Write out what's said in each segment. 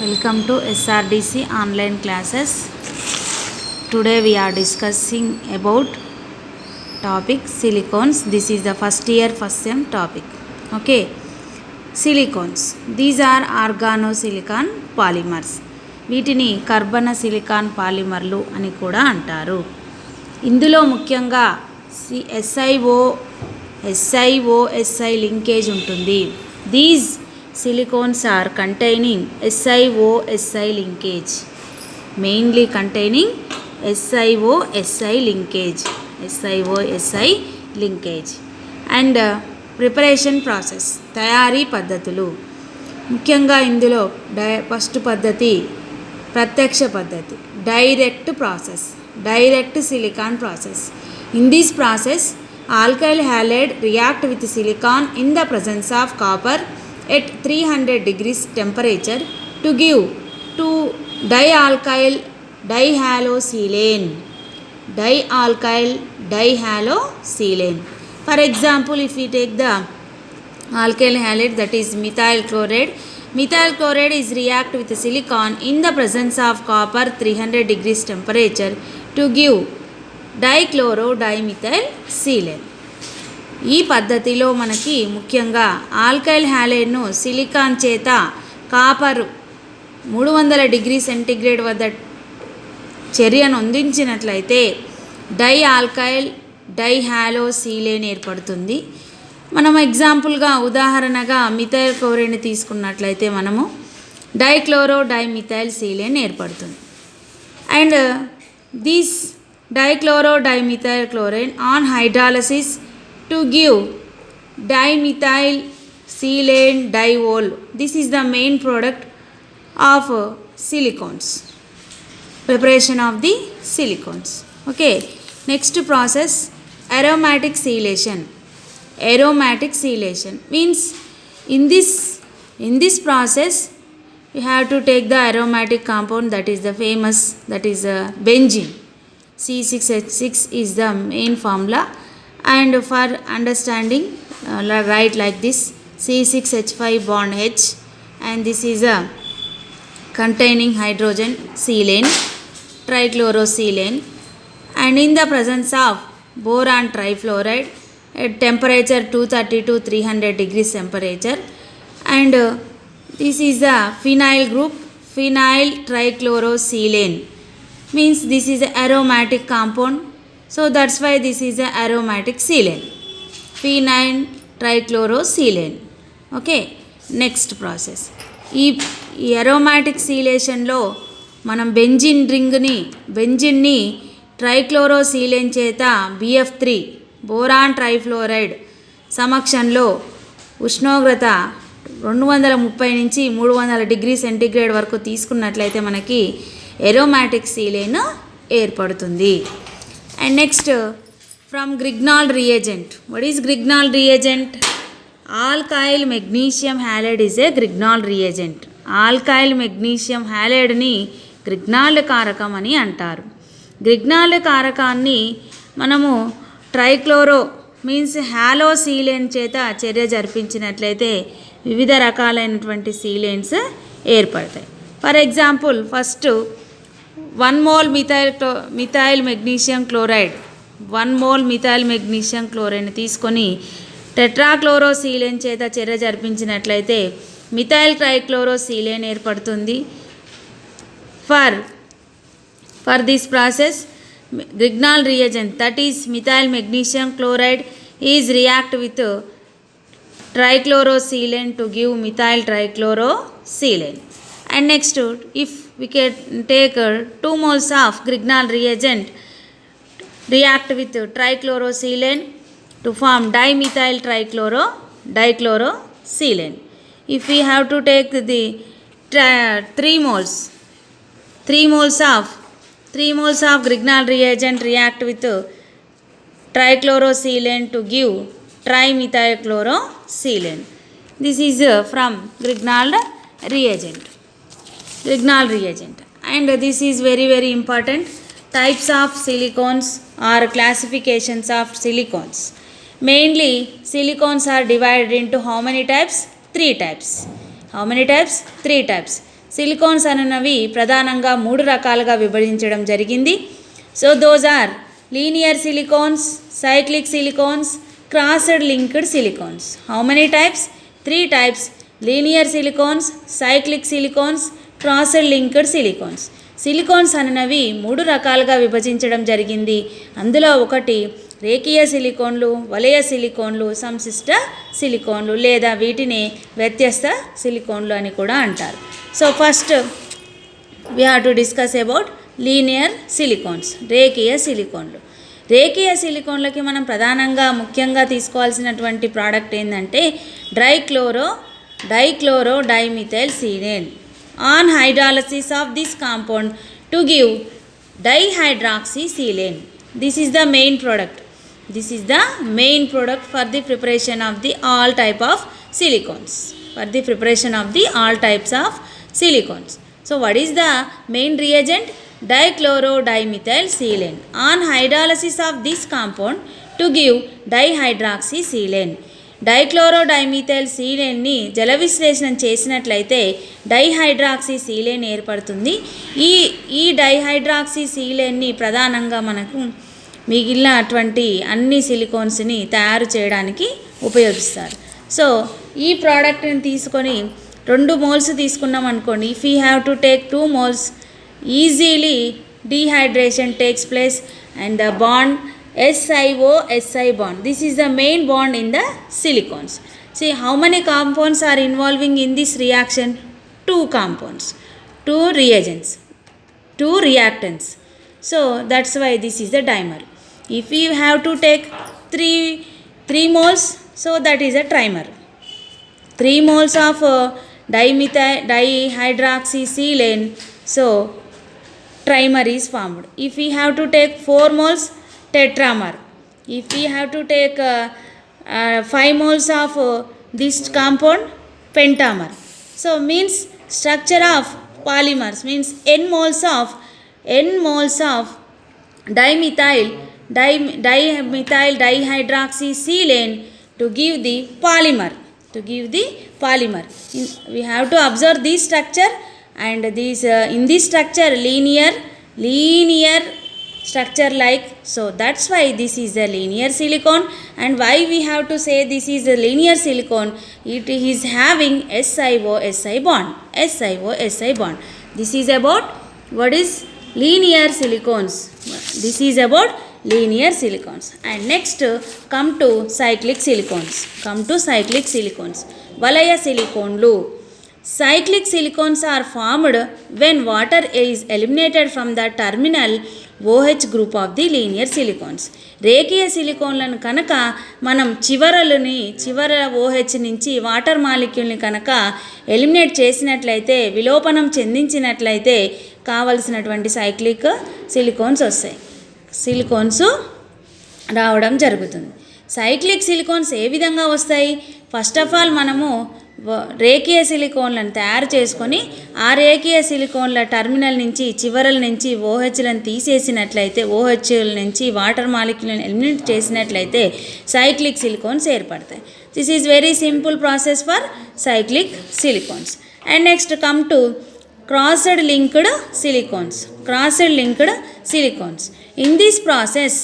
Welcome to SRDC online classes. Today we are discussing about topic silicones. This is the first year first sem topic. Okay, silicones. These are organosilicon polymers. వీటిని కర్బన silicon పాలిమర్లు అని కూడా అంటారు. ఇందులో ముఖ్యంగా SiO-Si linkage ఉంటుంది. These silicones are containing SiO-Si linkage, mainly containing SiO-Si linkage and preparation process, తయారీ పద్ధతులు. ముఖ్యంగా ఇందులో ఫస్ట్ పద్ధతి ప్రత్యక్ష పద్ధతి, direct silicon process. In this process alkyl halide react with silicon in the presence of copper at 300 degrees temperature to give to dialkyl dihalocylane. For example, if we take the alkyl halide, that is methyl chloride is react with silicon in the presence of copper 300 degrees temperature to give dimethyl silane. ఈ పద్ధతిలో మనకి ముఖ్యంగా alkyl హ్యాలైడ్ను silicon చేత copper 300 degree centigrade వద్ద చర్యను అందించినట్లయితే డైహాలోసిలేన్ ఏర్పడుతుంది. మనం ఎగ్జాంపుల్గా ఉదాహరణగా మిథైల్ క్లోరైడ్ని తీసుకున్నట్లయితే మనము డైమిథైల్ సిలేన్ ఏర్పడుతుంది. And this dimethyl chlorine on hydrolysis to give dimethyl silane diol. This is the main product of silicones, preparation of the silicones. Okay, next process, aromatic silation means in this process you have to take the aromatic compound, that is the famous, that is benzene. C6H6 is the main formula, and for understanding write like this: C6H5 bond H, and this is a containing hydrogen silane, trichlorosilane, and in the presence of boron trifluoride at temperature 230 to 300 degrees temperature, and this is the phenyl group, phenyl trichlorosilane, means this is an aromatic compound, so that's why this is an aromatic silane, phenyl trichlorosilane. Okay, next process, ఈ aromatic సిలేషన్లో మనం బెంజిన్ని ట్రైక్లోరోసిలేన్ చేత BF3 boron trifluoride సమక్షంలో ఉష్ణోగ్రత 230 నుంచి 300 degree centigrade వరకు తీసుకున్నట్లయితే మనకి aromatic silane ఏర్పడుతుంది. And next, from Grignard reagent. What is Grignard reagent? Alkyl magnesium halide is a Grignard reagent. Alkyl magnesium హ్యాలైడ్ని గ్రిగ్నాల్డ్ కారకం అని అంటారు. గ్రిగ్నాల్డ్ కారకాన్ని మనము ట్రైక్లోరో మీన్స్ హాలోసీలేన్ చేత చర్య జరిపించినట్లయితే వివిధ రకాలైనటువంటి సీలేన్స్ ఏర్పడతాయి. For example, first 1 mole methyl magnesium క్లోరైడ్ని తీసుకొని టెట్రాక్లోరోసీలేన్ చేత చర్య జరిపించినట్లయితే మిథైల్ ట్రైక్లోరోసీలేన్ ఏర్పడుతుంది. For this process Grignard reagent, that is methyl magnesium chloride is react with trichlorosilane to give methyl trichlorosilane. And next, if we can take 2 moles of Grignard reagent, react with trichlorosilane to form dimethyl dichlorosilane. If we have to take the 3 moles of Grignard reagent, react with trichlorosilane to give trimethyl chlorosilane. This is from Grignard reagent. And this is very very important. Types of silicones or classifications of silicones. Mainly silicones are divided into how many types? 3 types. How many types? 3 types. Silicones అనేవి ప్రధానంగా 3 రకాలుగా విభజించడం జరిగింది. So those are linear silicones, cyclic silicones, crossed linked silicones. How many types? 3 types: linear silicones, cyclic silicones, crossed linked silicones. Silicones అనేవి 3 రకాలుగా విభజించడం జరిగింది. అందులో ఒకటి రేఖీయ సిలికాన్లు, వలయ సిలికాన్లు, సంశిష్ట సిలికాన్లు లేదా వీటిని వ్యత్యస్త సిలికాన్లు అని కూడా అంటారు. So first we have to discuss about linear silicones, రేఖీయ సిలికాన్లు. రేఖీయ సిలికాన్లకి మనం ప్రధానంగా ముఖ్యంగా తీసుకోవాల్సినటువంటి ప్రోడక్ట్ ఏంటంటే dichloro dimethyl silane. On hydrolysis of this compound to give dihydroxysilane. This is the main product. This is the main product for the preparation of the all type of silicones. For the preparation of the all types of silicones. So what is the main reagent? Dichlorodimethyl-silane. On hydrolysis of this compound to give dihydroxysilane. డైక్లోరోడైమిథైల్-సీలేన్ని జల విశ్లేషణ చేసినట్లయితే డైహైడ్రాక్సీసీలేన్ ఏర్పడుతుంది. ఈ డైహైడ్రాక్సీసీలేన్ని ప్రధానంగా మనకు మిగిలినటువంటి అన్ని సిలికాన్స్ని తయారు చేయడానికి ఉపయోగిస్తారు. సో ఈ ప్రోడక్ట్ని తీసుకొని 2 moles తీసుకున్నాం అనుకోండి. If you have to take 2 moles, easily dehydration takes place and the bond SiO-Si bond. This is the main bond in the silicones. See how many compounds are involving in this reaction? 2 compounds, 2 reagents, 2 reactants. So that's why this is the dimer. If you have to take 3 moles, so that is a trimer. 3 moles of dihydroxysilane, so trimer is formed. If we have to take 4 moles, tetramer. If we have to take 5 moles of this compound, pentamer. So means structure of polymers means n moles of dimethyl dihydroxysilane to give the polymer. We have to observe this structure, and this in this structure linear structure like. So that's why this is a linear silicone. And why we have to say this is a linear silicone? It is having SiO-Si bond. This is about what is linear silicones. This is about linear silicones. And next come to cyclic silicones. Valaya siliconlu. Cyclic silicones are formed when water is eliminated from the terminal OH group of the linear silicones. రేఖీయ సిలికాన్లను కనుక మనం చివర OH నుంచి water మాలిక్యూల్ని కనుక eliminate చేసినట్లయితే, విలోపనం చెందించినట్లయితే కావలసినటువంటి cyclic silicones రావడం జరుగుతుంది. Cyclic silicones ఏ విధంగా వస్తాయి? ఫస్ట్ ఆఫ్ ఆల్ మనము రేఖీయ సిలికాన్లను తయారు చేసుకొని ఆ రేఖీయ సిలికాన్ల టర్మినల్ నుంచి చివరల నుంచి ఓహెచ్లను తీసేసినట్లయితే, ఓహెచ్ల నుంచి వాటర్ మాలిక్యూల్ని ఎలిమినేట్ చేసినట్లయితే సైక్లిక్ సిలికాన్స్ ఏర్పడతాయి. This is very simple process for cyclic silicones. And next come to crossed linked silicones. In this process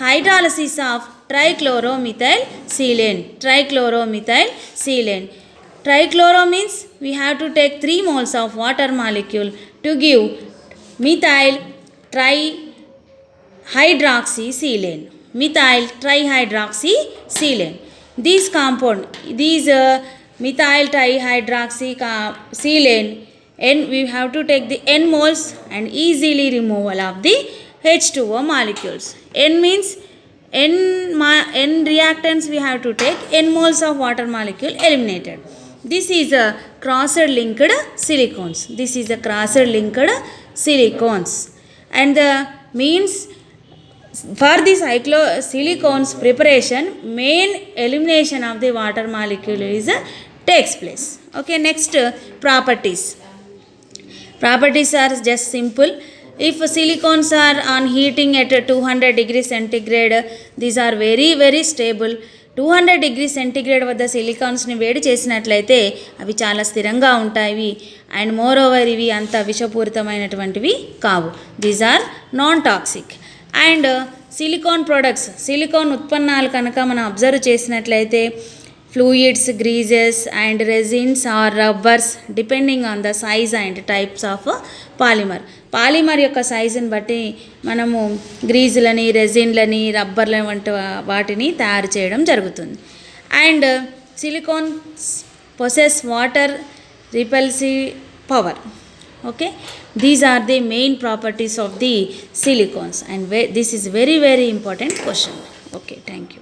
hydrolysis of trichloromethylsilane. Trichloro means we have to take 3 moles of water molecule to give methyl trihydroxysilane. This compound, methyl trihydroxysilane, and we have to take the n moles and easily removal of the H2O molecules. N means n reactants we have to take, n moles of water molecule eliminated. This is a crossed linked silicones. And the means for the silicones preparation, main elimination of the water molecule takes place. Okay, next properties are just simple. If silicones are on heating at 200 degrees centigrade, these are very stable. 200 degree centigrade వద్ద సిలికాన్స్ని వేడి చేసినట్లయితే అవి చాలా స్థిరంగా ఉంటాయి and more over ఇవి అంత విషపూరితమైనటువంటివి కావు. These are non toxic. And silicone products, silicone ఉత్పన్నాలు కనుక మనం అబ్జర్వ్ చేసినట్లయితే fluids, greases and resins are rubbers depending on the size and types of polymer. Polymer యొక్క సైజుని బట్టి మనము గ్రీజులని, రెజిన్లని, రబ్బర్ల వంటి వాటిని తయారు చేయడం జరుగుతుంది. And silicones possess water repulsive power. Okay, these are the main properties of the silicones and this is very important question. Okay, thank you.